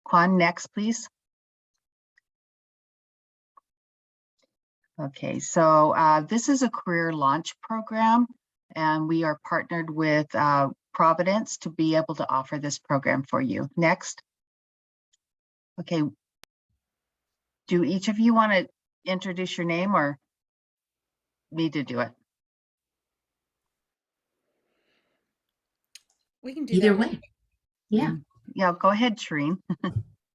Quan, next, please. Okay, so this is a career launch program, and we are partnered with Providence to be able to offer this program for you. Next. Okay, do each of you want to introduce your name or me to do it? We can do Either that way. Yeah. Yeah, go ahead, Shireen.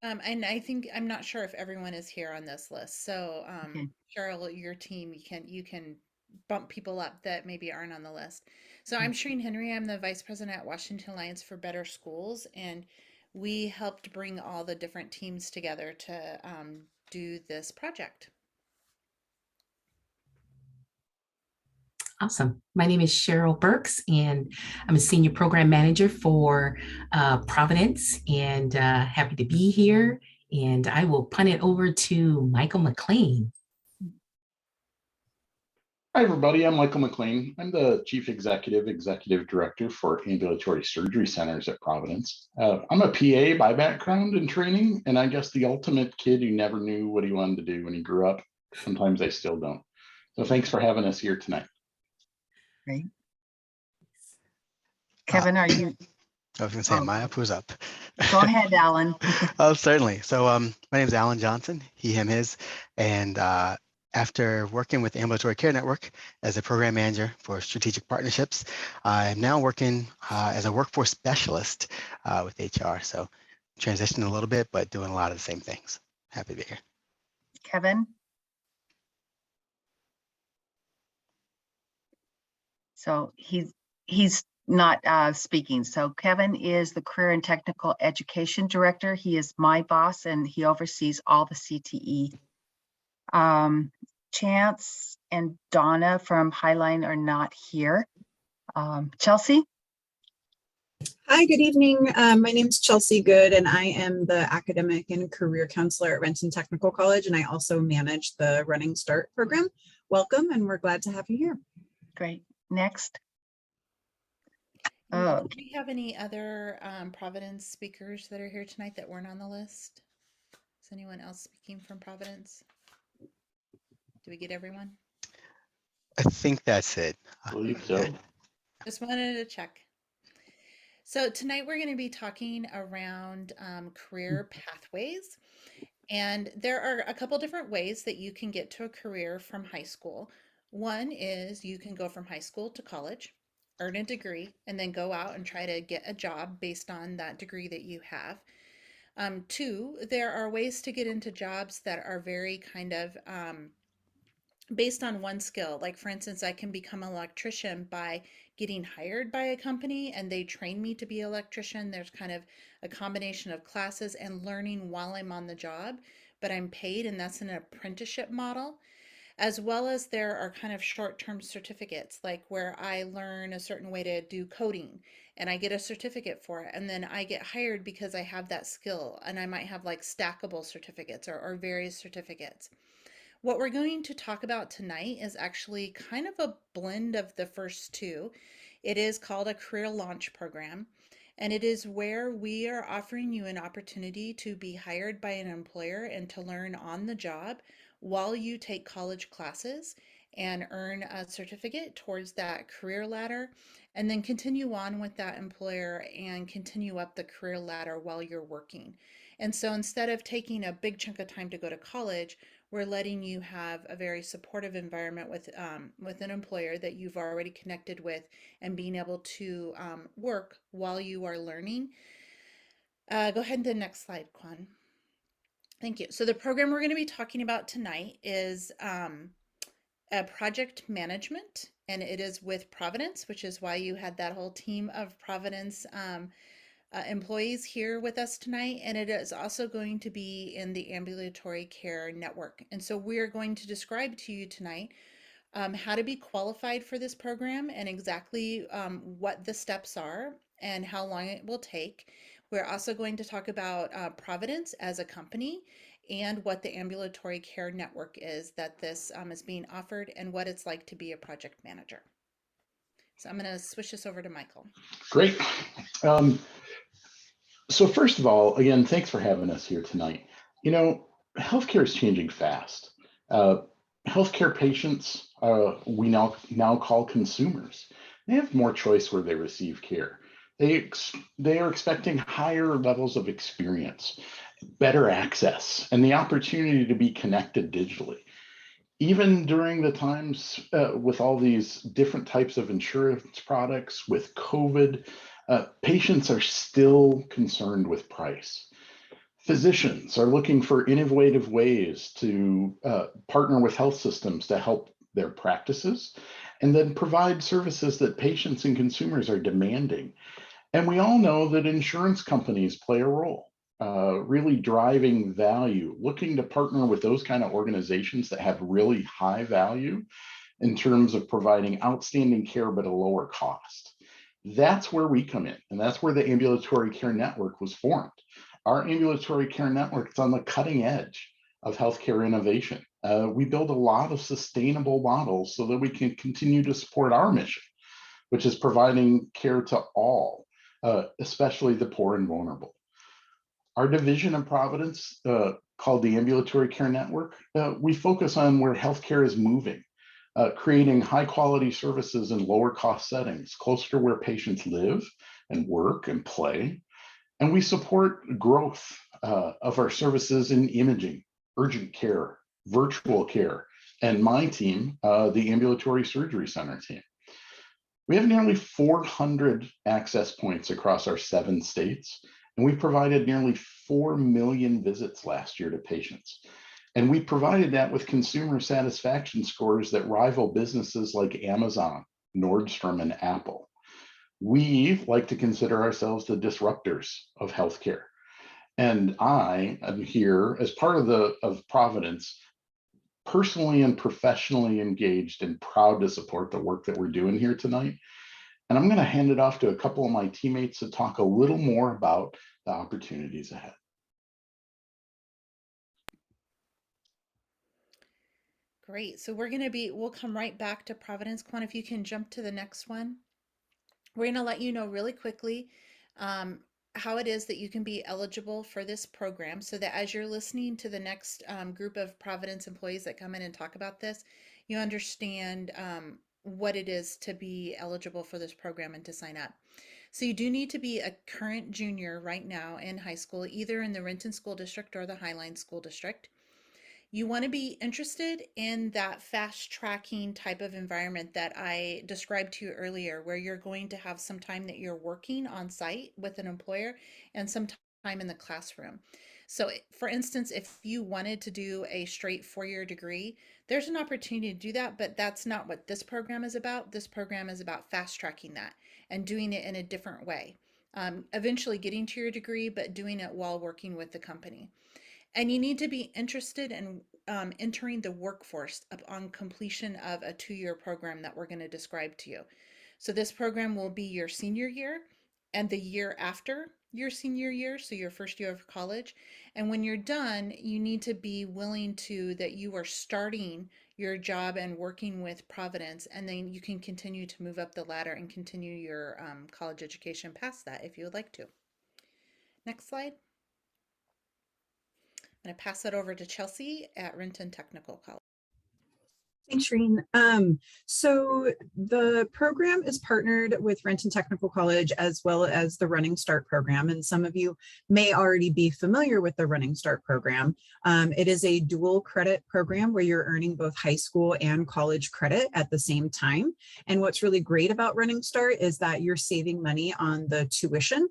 And I think I'm not sure if everyone is here on this list. So Okay. Cheryl, your team, you can bump people up that maybe aren't on the list. So I'm Shireen Henry. I'm the vice president at Washington Alliance for Better Schools, and we helped bring all the different teams together to do this project. Awesome. My name is Cheryl Burks, and I'm a senior program manager for Providence, and happy to be here. And I will punt it over to Michael McLean. Hi, everybody. I'm Michael McLean. I'm the Chief Executive Director for Ambulatory Surgery Centers at Providence. I'm a PA by background and training, and I guess the ultimate kid who never knew what he wanted to do when he grew up. Sometimes I still don't. So thanks for having us here tonight. Great. Kevin, are you? I was going to say, am I up? Who's up? Go ahead, Alan. Oh, certainly. So my name is Alan Johnson, he, him, his. And after working with Ambulatory Care Network as a program manager for strategic partnerships, I'm now working as a workforce specialist with HR. So transitioning a little bit, but doing a lot of the same things. Happy to be here. Kevin? So he's not speaking. So Kevin is the Career and Technical Education Director. He is my boss and he oversees all the CTE. Chance and Donna from Highline are not here. Chelsea? Hi, good evening. My name is Chelsea Good, and I am the Academic and Career Counselor at Renton Technical College, and I also manage the Running Start program. Welcome, and we're glad to have you here. Great. Next. Do we have any other Providence speakers that are here tonight that weren't on the list? Is anyone else speaking from Providence? Do we get everyone? I think that's it. I believe so. Just wanted to check. So tonight we're going to be talking around career pathways. And there are a couple different ways that you can get to a career from high school. One is you can go from high school to college, earn a degree, and then go out and try to get a job based on that degree that you have. Two, there are ways to get into jobs that are very kind of based on one skill. Like for instance, I can become an electrician by getting hired by a company and they train me to be an electrician. There's kind of a combination of classes and learning while I'm on the job, but I'm paid, and that's an apprenticeship model. As well as there are kind of short-term certificates, like where I learn a certain way to do coding and I get a certificate for it, and then I get hired because I have that skill, and I might have like stackable certificates or various certificates. What we're going to talk about tonight is actually kind of a blend of the first two. It is called a career launch program, and it is where we are offering you an opportunity to be hired by an employer and to learn on the job while you take college classes and earn a certificate towards that career ladder, and then continue on with that employer and continue up the career ladder while you're working. And so instead of taking a big chunk of time to go to college, we're letting you have a very supportive environment with an employer that you've already connected with, and being able to work while you are learning. Go ahead to the next slide, Quan. Thank you. So the program we're going to be talking about tonight is a project management, and it is with Providence, which is why you had that whole team of Providence employees here with us tonight, and it is also going to be in the Ambulatory Care Network. And so we're going to describe to you tonight how to be qualified for this program and exactly what the steps are and how long it will take. We're also going to talk about Providence as a company and what the Ambulatory Care Network is that this is being offered, and what it's like to be a project manager. So I'm going to switch this over to Michael. Great. So first of all, again, thanks for having us here tonight. You know, healthcare is changing fast. Uh, Healthcare patients, we now call consumers. They have more choice where they receive care. They are expecting higher levels of experience, better access, and the opportunity to be connected digitally. Even during the times with all these different types of insurance products, with COVID, patients are still concerned with price. Physicians are looking for innovative ways to partner with health systems to help their practices and then provide services that patients and consumers are demanding. And we all know that insurance companies play a role, really driving value, looking to partner with those kind of organizations that have really high value in terms of providing outstanding care but a lower cost. That's where we come in, and that's where the Ambulatory Care Network was formed. Our Ambulatory Care Network is on the cutting edge of healthcare innovation. We build a lot of sustainable models so that we can continue to support our mission, which is providing care to all, especially the poor and vulnerable. Our division in Providence, called the Ambulatory Care Network, we focus on where healthcare is moving, creating high quality services in lower cost settings, closer to where patients live and work and play. And we support growth of our services in imaging, urgent care, virtual care, and my team, the Ambulatory Surgery Center team. We have nearly 400 access points across our 7 states, and we provided nearly 4 million visits last year to patients. And we provided that with consumer satisfaction scores that rival businesses like Amazon, Nordstrom, and Apple. We like to consider ourselves the disruptors of healthcare. And I am here as part of Providence, personally and professionally engaged and proud to support the work that we're doing here tonight. And I'm going to hand it off to a couple of my teammates to talk a little more about the opportunities ahead. Great. So we'll come right back to Providence. Quan, if you can jump to the next one. We're going to let you know really quickly how it is that you can be eligible for this program, so that as you're listening to the next group of Providence employees that come in and talk about this, you understand what it is to be eligible for this program and to sign up. So you do need to be a current junior right now in high school, either in the Renton School District or the Highline School District. You want to be interested in that fast tracking type of environment that I described to you earlier, where you're going to have some time that you're working on site with an employer and some time in the classroom. So for instance, if you wanted to do a straight 4-year degree, there's an opportunity to do that, but that's not what this program is about. This program is about fast tracking that and doing it in a different way. Eventually getting to your degree, but doing it while working with the company. And you need to be interested in entering the workforce upon completion of a 2-year program that we're going to describe to you. So this program will be your senior year and the year after your senior year, so your first year of college. And when you're done, you need to be willing that you are starting your job and working with Providence, and then you can continue to move up the ladder and continue your college education past that if you would like to. Next slide. I'm going to pass that over to Chelsea at Renton Technical College. Thanks, Shereen. So the program is partnered with Renton Technical College as well as the Running Start program. And some of you may already be familiar with the Running Start program. It is a dual credit program where you're earning both high school and college credit at the same time. And what's really great about Running Start is that you're saving money on the tuition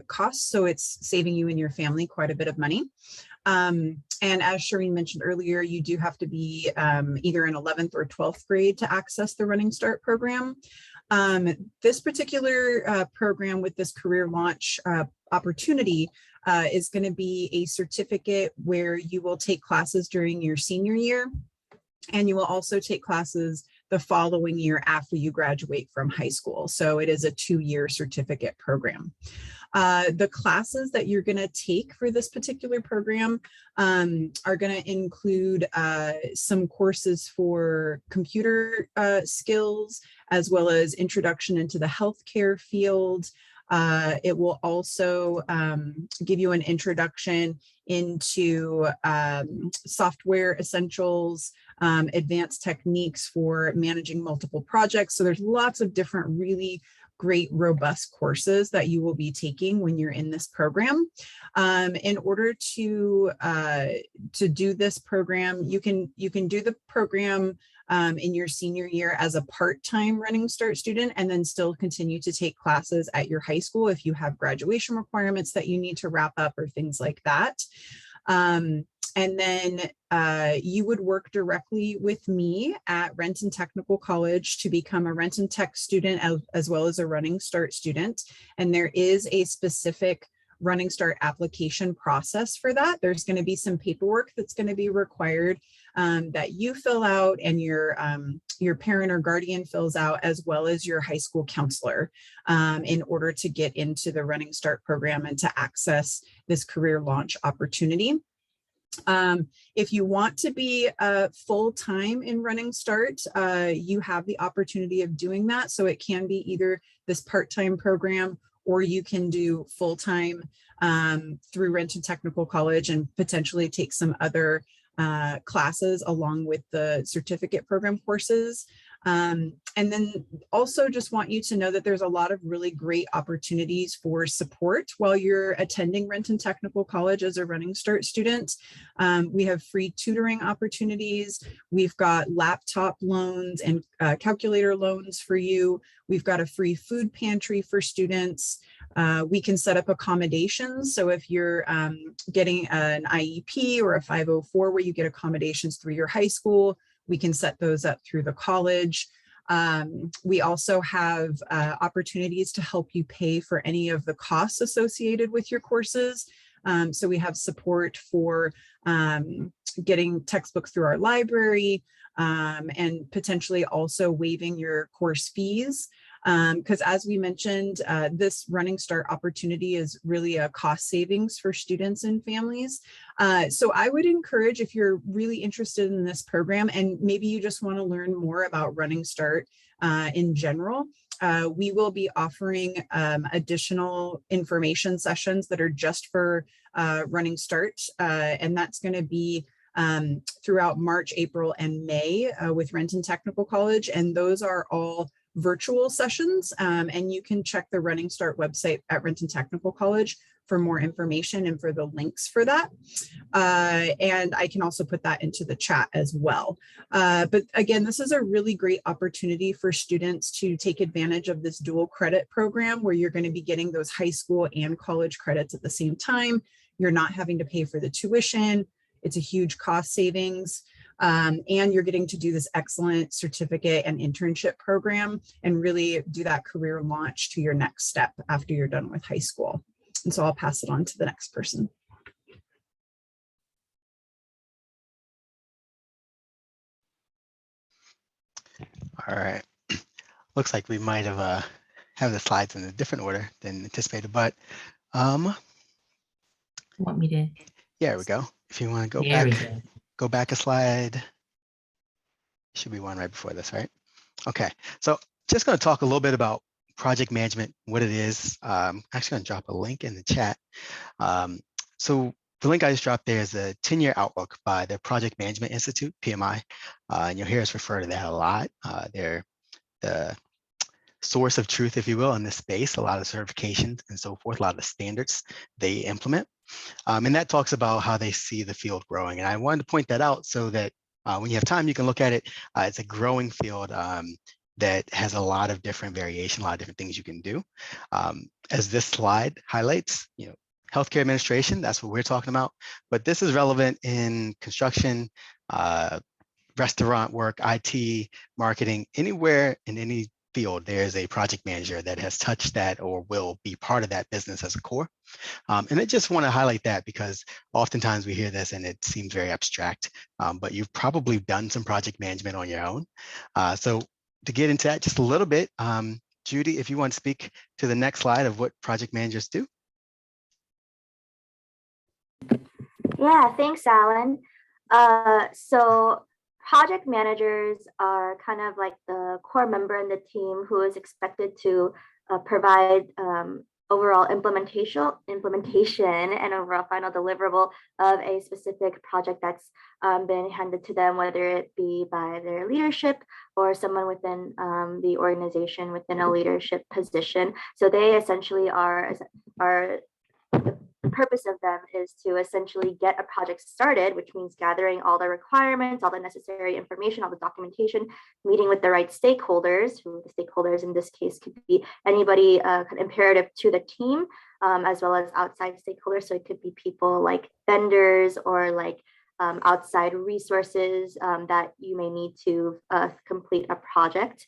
costs. So it's saving you and your family quite a bit of money. And as Shireen mentioned earlier, you do have to be either in 11th or 12th grade to access the Running Start program. This particular program with this career launch opportunity is going to be a certificate where you will take classes during your senior year, and you will also take classes the following year after you graduate from high school. So it is a 2-year certificate program. The classes that you're going to take for this particular program are going to include some courses for computer skills, as well as introduction into the healthcare field, It will also give you an introduction into software essentials, advanced techniques for managing multiple projects. So there's lots of different really great, robust courses that you will be taking when you're in this program. In order to do this program, you can do the program in your senior year as a part-time Running Start student, and then still continue to take classes at your high school if you have graduation requirements that you need to wrap up or things like that. And then you would work directly with me at Renton Technical College to become a Renton Tech student as well as a Running Start student. And there is a specific Running Start application process for that. There's going to be some paperwork that's going to be required that you fill out and your parent or guardian fills out, as well as your high school counselor, in order to get into the Running Start program and to access this career launch opportunity. If you want to be full-time in Running Start, you have the opportunity of doing that. So it can be either this part-time program, or you can do full-time through Renton Technical College and potentially take some other classes along with the certificate program courses. And then also just want you to know that there's a lot of really great opportunities for support while you're attending Renton Technical College as a Running Start student. We have free tutoring opportunities. We've got laptop loans and calculator loans for you. We've got a free food pantry for students. We can set up accommodations. So if you're getting an IEP or a 504 where you get accommodations through your high school, we can set those up through the college. We also have opportunities to help you pay for any of the costs associated with your courses. So we have support for getting textbooks through our library, and potentially also waiving your course fees. Because as we mentioned, this Running Start opportunity is really a cost savings for students and families. So I would encourage, if you're really interested in this program and maybe you just want to learn more about Running Start in general, we will be offering additional information sessions that are just for Running Start, and that's going to be throughout March, April, and May with Renton Technical College, and those are all virtual sessions, and you can check the Running Start website at Renton Technical College for more information and for the links for that. And I can also put that into the chat as well. But again, this is a really great opportunity for students to take advantage of this dual credit program where you're going to be getting those high school and college credits at the same time. You're not having to pay for the tuition. It's a huge cost savings. And you're getting to do this excellent certificate and internship program and really do that career launch to your next step after you're done with high school. And so I'll pass it on to the next person. All right. Looks like we might have the slides in a different order than anticipated, but Want me to? yeah, there we go. If you want to There we go. go back a slide. Should be one right before this, right? Okay, so just going to talk a little bit about project management, what it is. I'm actually going to drop a link in the chat. So the link I just dropped there is a 10-year outlook by the Project Management Institute, PMI. And you'll hear us refer to that a lot. They're the source of truth, if you will, in this space, a lot of certifications and so forth, a lot of the standards they implement. And that talks about how they see the field growing. And I wanted to point that out so that when you have time, you can look at it. It's a growing field that has a lot of different variation, a lot of different things you can do. As this slide highlights, healthcare administration, that's what we're talking about. But this is relevant in construction, restaurant work, IT, marketing, anywhere in any field, there's a project manager that has touched that or will be part of that business as a core. And I just want to highlight that because oftentimes we hear this and it seems very abstract, but you've probably done some project management on your own. So to get into that just a little bit, Judy, if you want to speak to the next slide of what project managers do. Yeah, thanks, Alan. So project managers are kind of like the core member in the team who is expected to provide overall implementation and overall final deliverable of a specific project that's been handed to them, whether it be by their leadership or someone within the organization within a leadership position. So they essentially are the purpose of them is to essentially get a project started, which means gathering all the requirements, all the necessary information, all the documentation, meeting with the right stakeholders, who the stakeholders in this case could be anybody imperative to the team, as well as outside stakeholders. So it could be people like vendors or like outside resources that you may need to complete a project.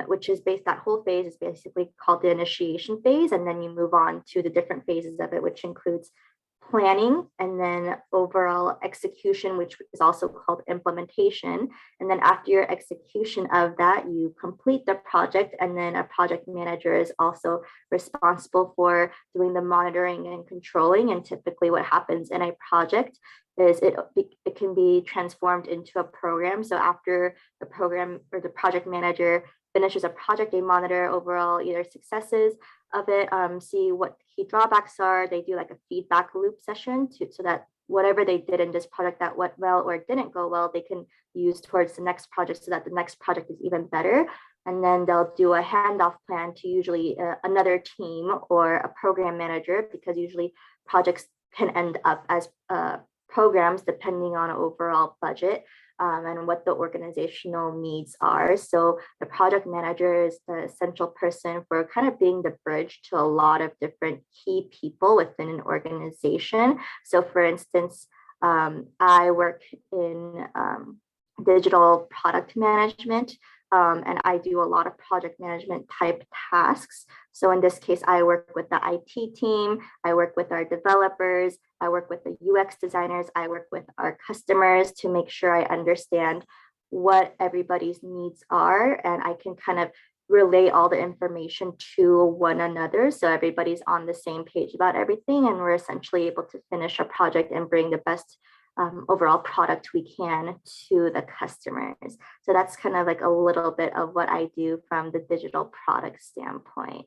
Which is that whole phase is basically called the initiation phase. And then you move on to the different phases of it, which includes planning and then overall execution, which is also called implementation. And then after your execution of that, you complete the project. And then a project manager is also responsible for doing the monitoring and controlling. And typically what happens in a project is it can be transformed into a program. So after the program or the project manager finishes a project, they monitor overall either successes of it, see what key drawbacks are. They do like a feedback loop session so that whatever they did in this project that went well or didn't go well, they can use towards the next project so that the next project is even better. And then they'll do a handoff plan to usually another team or a program manager, because usually projects can end up as programs depending on overall budget. And what the organizational needs are. So the project manager is the essential person for kind of being the bridge to a lot of different key people within an organization. So for instance, I work in digital product management, and I do a lot of project management type tasks. So in this case, I work with the IT team, I work with our developers, I work with the UX designers, I work with our customers to make sure I understand what everybody's needs are, and I can kind of relay all the information to one another so everybody's on the same page about everything, and we're essentially able to finish a project and bring the best overall product we can to the customers. So that's kind of like a little bit of what I do from the digital product standpoint.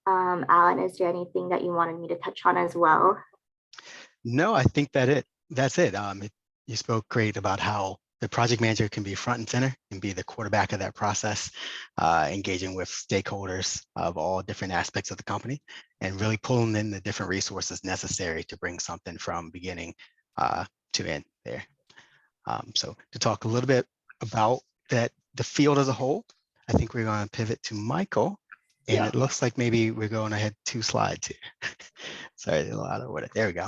Alan, is there anything that you wanted me to touch on as well? No, I think that's it. You spoke great about how the project manager can be front and center and be the quarterback of that process, engaging with stakeholders of all different aspects of the company and really pulling in the different resources necessary to bring something from beginning to end there. So to talk a little bit about the field as a whole, I think we're going to pivot to Michael. And it looks like maybe we're going ahead 2 slides here. Sorry, a lot of order. There we go.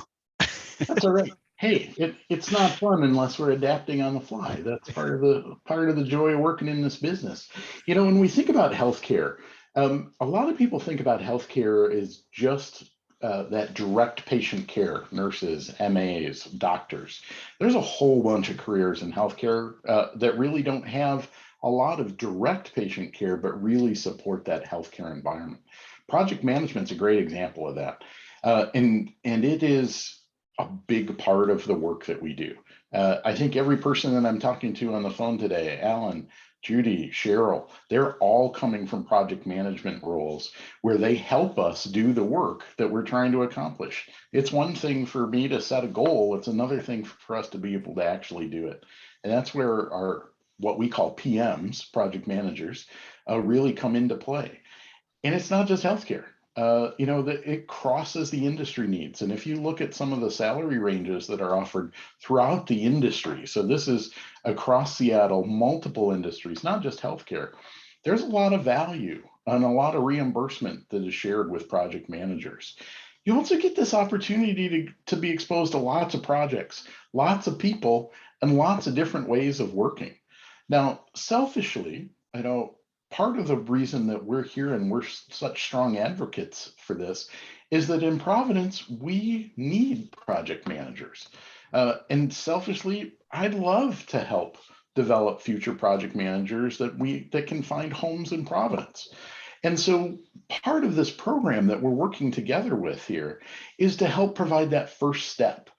That's all right. Hey, it's not fun unless we're adapting on the fly. That's part of the joy of working in this business. You know, when we think about healthcare, a lot of people think about healthcare as just that direct patient care, nurses, MAs, doctors. There's a whole bunch of careers in healthcare that really don't have a lot of direct patient care, but really support that healthcare environment. Project management's a great example of that. And it is a big part of the work that we do. I think every person that I'm talking to on the phone today, Alan, Judy, Cheryl, they're all coming from project management roles where they help us do the work that we're trying to accomplish. It's one thing for me to set a goal. It's another thing for us to be able to actually do it. And that's where our, what we call PMs, project managers, really come into play. And it's not just healthcare. You know, that it crosses the industry needs. And if you look at some of the salary ranges that are offered throughout the industry, so this is across Seattle, multiple industries, not just healthcare, there's a lot of value and a lot of reimbursement that is shared with project managers. You also get this opportunity to be exposed to lots of projects, lots of people, and lots of different ways of working. Now, selfishly, I know part of the reason that we're here and we're such strong advocates for this is that in Providence, we need project managers. And selfishly, I'd love to help develop future project managers that can find homes in Providence. And so part of this program that we're working together with here is to help provide that first step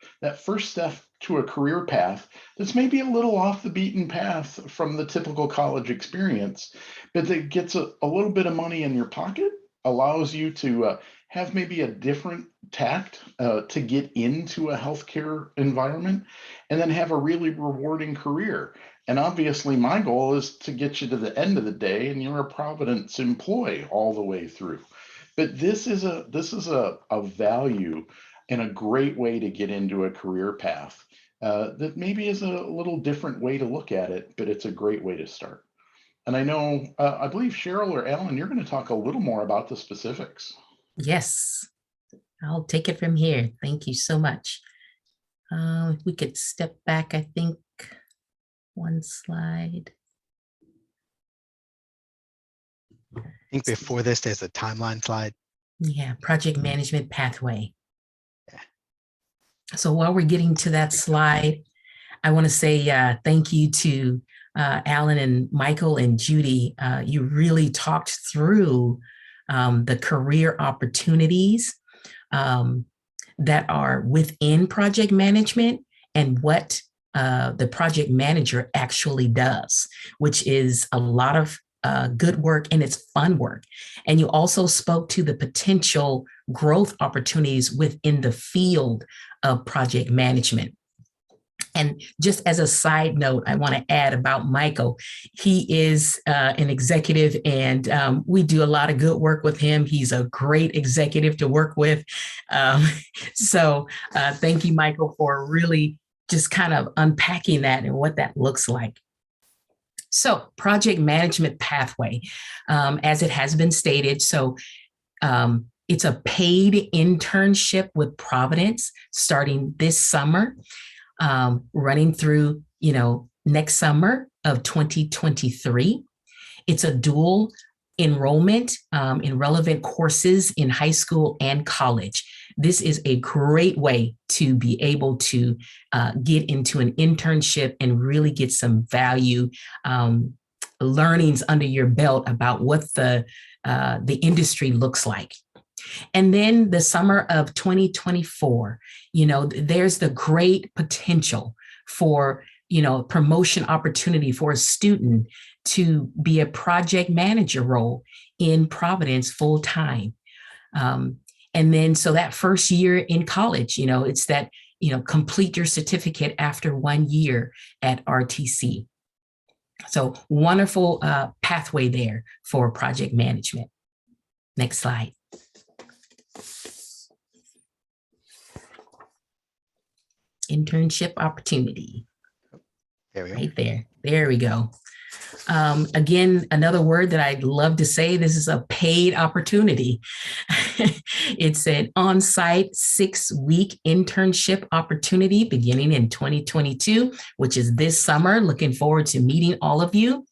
to a career path that's maybe a little off the beaten path from the typical college experience, but that gets a little bit of money in your pocket, allows you to have maybe a different tact to get into a healthcare environment and then have a really rewarding career. And obviously, my goal is to get you to the end of the day and you're a Providence employee all the way through. But this is a value and a great way to get into a career path that maybe is a little different way to look at it, but it's a great way to start. And I know, I believe Cheryl or Alan, you're going to talk a little more about the specifics. Yes, I'll take it from here. Thank you so much. If we could step back, I think, one slide. I think before this, there's a timeline slide. Yeah, project management pathway. So while we're getting to that slide, I want to say thank you to Alan and Michael and Judy. You really talked through the career opportunities that are within project management and what the project manager actually does, which is a lot of good work, and it's fun work. And you also spoke to the potential growth opportunities within the field of project management. And just as a side note, I want to add about Michael. He is an executive, and we do a lot of good work with him. He's a great executive to work with. So thank you, Michael, for really just kind of unpacking that and what that looks like. So project management pathway, as it has been stated. So it's a paid internship with Providence starting this summer, running through, next summer of 2023. It's a dual enrollment in relevant courses in high school and college. This is a great way to be able to get into an internship and really get some value learnings under your belt about what the industry looks like. And then the summer of 2024, there's the great potential for, promotion opportunity for a student to be a project manager role in Providence full time. And then, so that first year in college, it's that, complete your certificate after 1 year at RTC. So wonderful pathway there for project management. Next slide. Internship opportunity. There we go. Right there. There we go. Again, another word that I'd love to say, this is a paid opportunity. It's an on-site 6-week internship opportunity beginning in 2022, which is this summer. Looking forward to meeting all of you.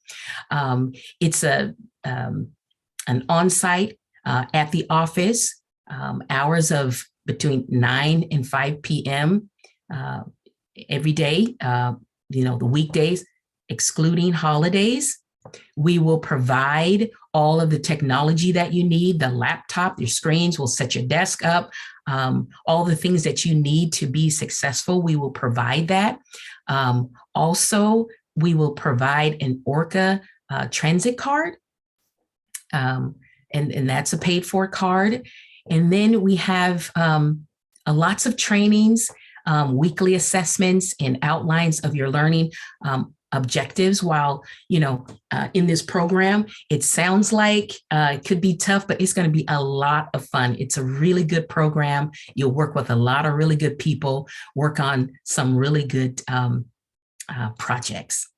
It's an on-site at the office, hours of between 9 and 5 p.m. Every day, the weekdays, excluding holidays. We will provide all of the technology that you need, the laptop, your screens, we'll set your desk up, all the things that you need to be successful, we will provide that. Also, we will provide an ORCA transit card, and that's a paid for card. And then we have lots of trainings, weekly assessments and outlines of your learning objectives. While, in this program, it sounds like it could be tough, but it's going to be a lot of fun. It's a really good program. You'll work with a lot of really good people, work on some really good projects.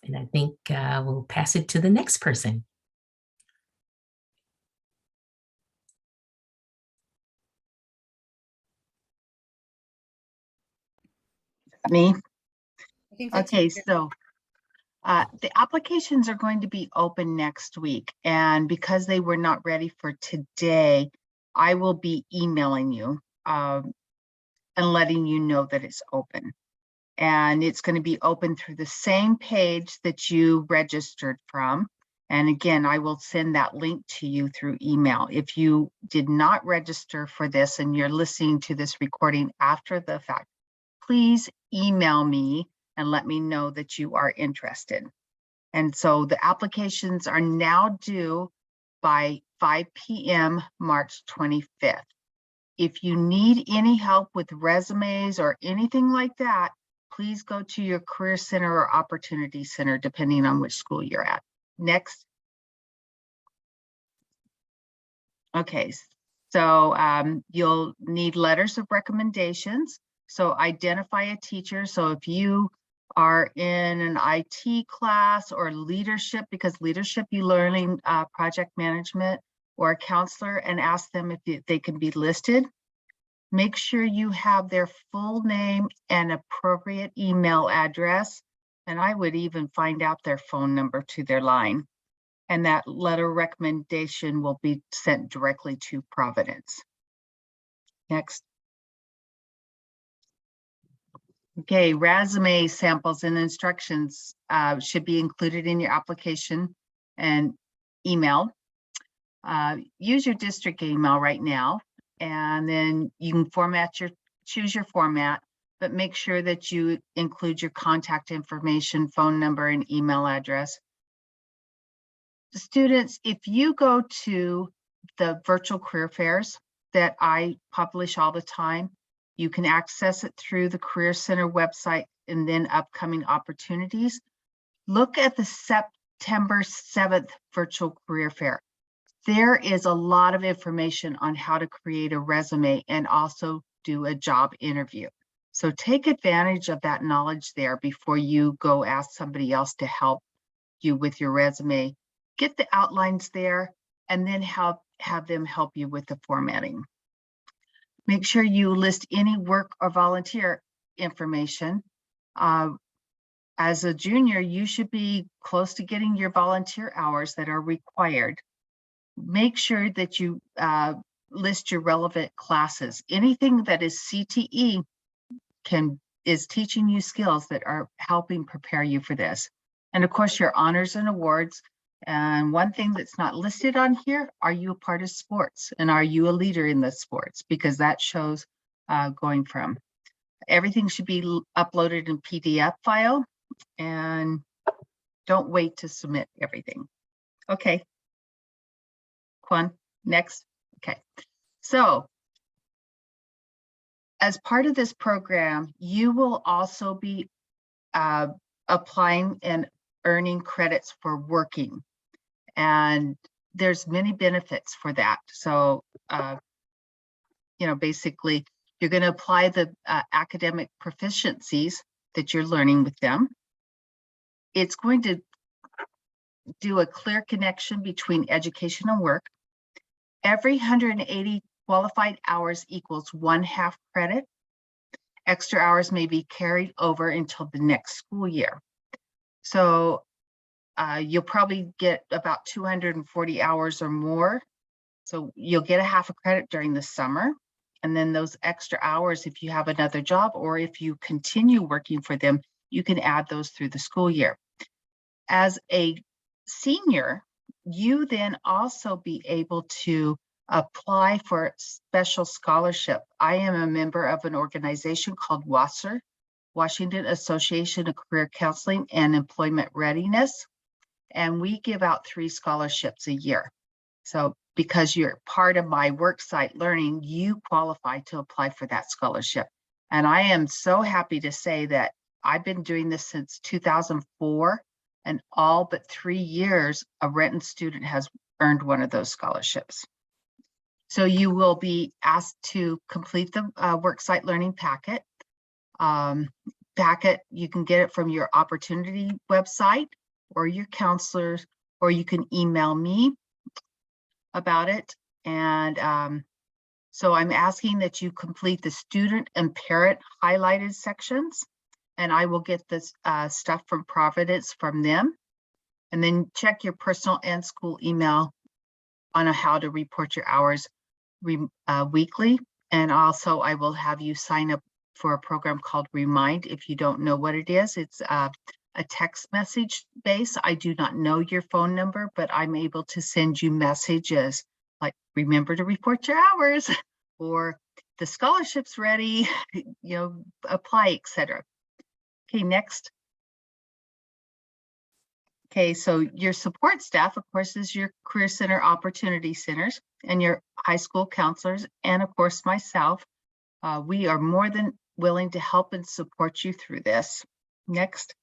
And I think we'll pass it to the next person. Me? I think that's Okay, good. so the applications are going to be open next week, and because they were not ready for today, I will be emailing you and letting you know that it's open. And it's going to be open through the same page that you registered from. And again, I will send that link to you through email. If you did not register for this and you're listening to this recording after the fact, please email me and let me know that you are interested. And so the applications are now due by 5 p.m. March 25th. If you need any help with resumes or anything like that, please go to your Career Center or Opportunity Center, depending on which school you're at. Next. Okay, so you'll need letters of recommendations. So identify a teacher. So if you are in an IT class or leadership, because leadership you learning project management, or a counselor, and ask them if they can be listed. Make sure you have their full name and appropriate email address. And I would even find out their phone number to their line. And that letter recommendation will be sent directly to Providence. Next. Okay, resume samples and instructions should be included in your application and email. Use your district email right now, and then you can choose your format, but make sure that you include your contact information, phone number, and email address. Students, if you go to the virtual career fairs that I publish all the time, you can access it through the Career Center website and then upcoming opportunities. Look at the September 7th virtual career fair. There is a lot of information on how to create a resume and also do a job interview. So take advantage of that knowledge there before you go ask somebody else to help you with your resume. Get the outlines there and then have them help you with the formatting. Make sure you list any work or volunteer information. As a junior, you should be close to getting your volunteer hours that are required. Make sure that you list your relevant classes. Anything that is CTE is teaching you skills that are helping prepare you for this. And of course, your honors and awards. And one thing that's not listed on here, are you a part of sports? And are you a leader in the sports? Because that shows going from. Everything should be uploaded in PDF file, and don't wait to submit everything. Okay. Quan, next. Okay. So as part of this program, you will also be applying and earning credits for working. And there's many benefits for that. So, basically, you're going to apply the academic proficiencies that you're learning with them. It's going to do a clear connection between education and work. Every 180 qualified hours equals 1/2 credit. Extra hours may be carried over until the next school year. So you'll probably get about 240 hours or more. So you'll get 1/2 credit during the summer. And then those extra hours, if you have another job or if you continue working for them, you can add those through the school year. As a senior, you then also be able to apply for special scholarship. I am a member of an organization called WASR, Washington Association of Career Counseling and Employment Readiness. And we give out 3 scholarships a year. So because you're part of my worksite learning, you qualify to apply for that scholarship. And I am so happy to say that I've been doing this since 2004, and all but 3 years, a Renton student has earned one of those scholarships. So you will be asked to complete the worksite learning packet. You can get it from your opportunity website or your counselors, or you can email me about it. And so I'm asking that you complete the student and parent highlighted sections, and I will get this stuff from Providence from them. And then check your personal and school email on how to report your hours weekly. And also I will have you sign up for a program called Remind. If you don't know what it is, it's a text message base. I do not know your phone number, but I'm able to send you messages like, remember to report your hours, or the scholarship's ready, apply, etc. Okay, next. Okay, so your support staff, of course, is your Career Center Opportunity Centers and your high school counselors, and of course, myself. We are more than willing to help and support you through this. Next.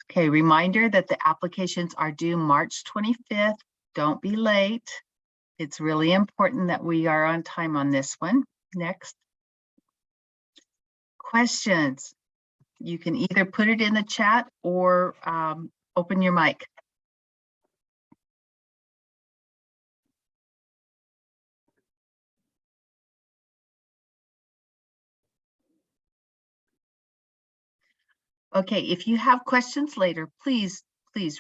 Okay, reminder that the applications are due March 25th. Don't be late. It's really important that we are on time on this one. Next. Questions. You can either put it in the chat or open your mic. Okay, if you have questions later, please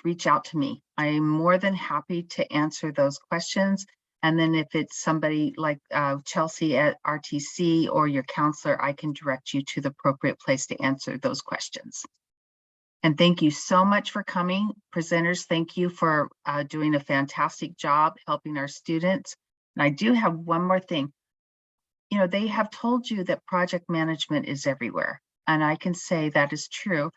reach out to me. I am more than happy to answer those questions. And then if it's somebody like Chelsea at RTC or your counselor, I can direct you to the appropriate place to answer those questions. And thank you so much for coming. Presenters, thank you for doing a fantastic job helping our students. And I do have one more thing. You know, they have told you that project management is everywhere. And I can say that is true.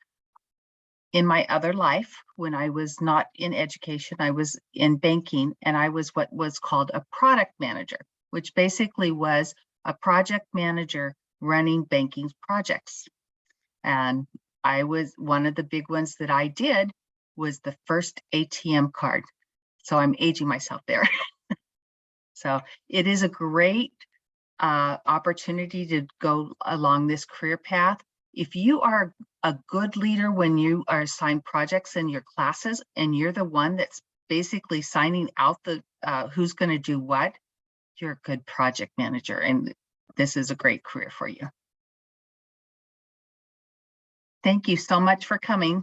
In my other life, when I was not in education, I was in banking, and I was what was called a product manager, which basically was a project manager running banking projects. And I was one of the big ones that I did was the first ATM card. So I'm aging myself there. So it is a great opportunity to go along this career path. If you are a good leader when you are assigned projects in your classes and you're the one that's basically signing out the who's going to do what, you're a good project manager, and this is a great career for you. Thank you so much for coming.